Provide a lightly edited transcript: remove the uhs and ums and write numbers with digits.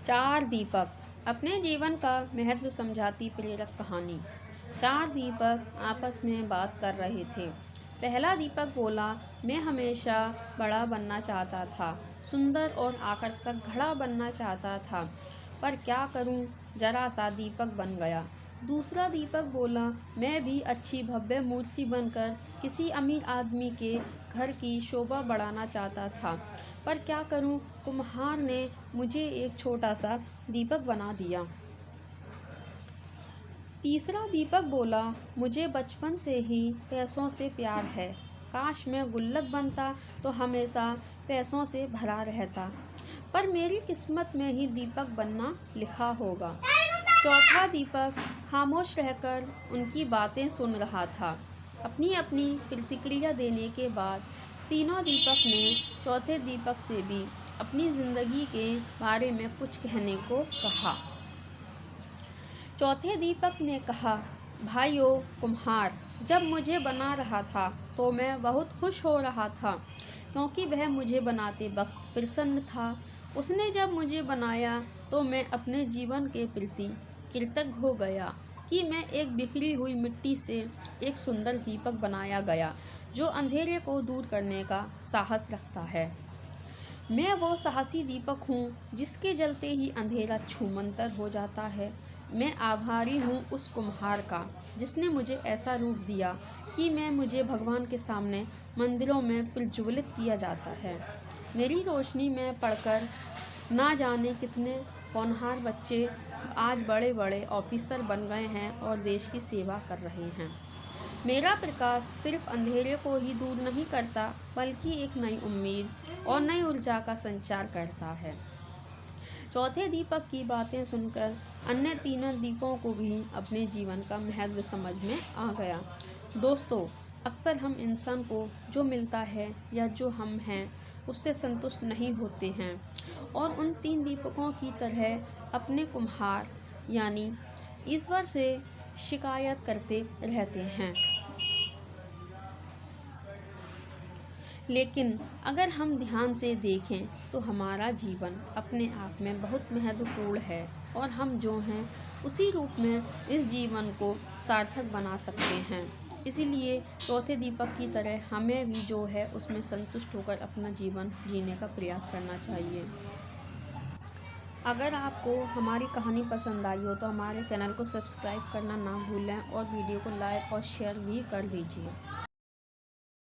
चार दीपक। अपने जीवन का महत्व समझाती प्रेरक कहानी। चार दीपक आपस में बात कर रहे थे। पहला दीपक बोला, मैं हमेशा बड़ा बनना चाहता था, सुंदर और आकर्षक घड़ा बनना चाहता था, पर क्या करूं, जरा सा दीपक बन गया। दूसरा दीपक बोला, मैं भी अच्छी भव्य मूर्ति बनकर किसी अमीर आदमी के घर की शोभा बढ़ाना चाहता था, पर क्या करूं, कुम्हार ने मुझे एक छोटा सा दीपक बना दिया। तीसरा दीपक बोला, मुझे बचपन से ही पैसों से प्यार है, काश मैं गुल्लक बनता तो हमेशा पैसों से भरा रहता, पर मेरी किस्मत में ही दीपक बनना लिखा होगा। चौथा दीपक खामोश रहकर उनकी बातें सुन रहा था। अपनी अपनी प्रतिक्रिया देने के बाद तीनों दीपक ने चौथे दीपक से भी अपनी ज़िंदगी के बारे में कुछ कहने को कहा। चौथे दीपक ने कहा, भाइयों कुम्हार जब मुझे बना रहा था तो मैं बहुत खुश हो रहा था, क्योंकि वह मुझे बनाते वक्त प्रसन्न था। उसने जब मुझे बनाया तो मैं अपने जीवन के प्रति कृतज्ञ हो गया कि मैं एक बिखरी हुई मिट्टी से एक सुंदर दीपक बनाया गया जो अंधेरे को दूर करने का साहस रखता है। मैं वो साहसी दीपक हूँ जिसके जलते ही अंधेरा छूमंतर हो जाता है। मैं आभारी हूँ उस कुम्हार का जिसने मुझे ऐसा रूप दिया कि मुझे भगवान के सामने मंदिरों में प्रज्वलित किया जाता है। मेरी रोशनी में पढ़कर ना जाने कितने होनहार बच्चे आज बड़े बड़े ऑफिसर बन गए हैं और देश की सेवा कर रहे हैं। मेरा प्रकाश सिर्फ अंधेरे को ही दूर नहीं करता, बल्कि एक नई उम्मीद और नई ऊर्जा का संचार करता है। चौथे दीपक की बातें सुनकर अन्य तीनों दीपों को भी अपने जीवन का महत्व समझ में आ गया। दोस्तों, अक्सर हम इंसान को जो मिलता है या जो हम हैं उससे संतुष्ट नहीं होते हैं और उन तीन दीपकों की तरह अपने कुम्हार यानी ईश्वर से शिकायत करते रहते हैं। लेकिन अगर हम ध्यान से देखें तो हमारा जीवन अपने आप में बहुत महत्वपूर्ण है और हम जो हैं उसी रूप में इस जीवन को सार्थक बना सकते हैं। इसीलिए चौथे दीपक की तरह हमें भी जो है उसमें संतुष्ट होकर अपना जीवन जीने का प्रयास करना चाहिए। अगर आपको हमारी कहानी पसंद आई हो तो हमारे चैनल को सब्सक्राइब करना ना भूलें और वीडियो को लाइक और शेयर भी कर दीजिए।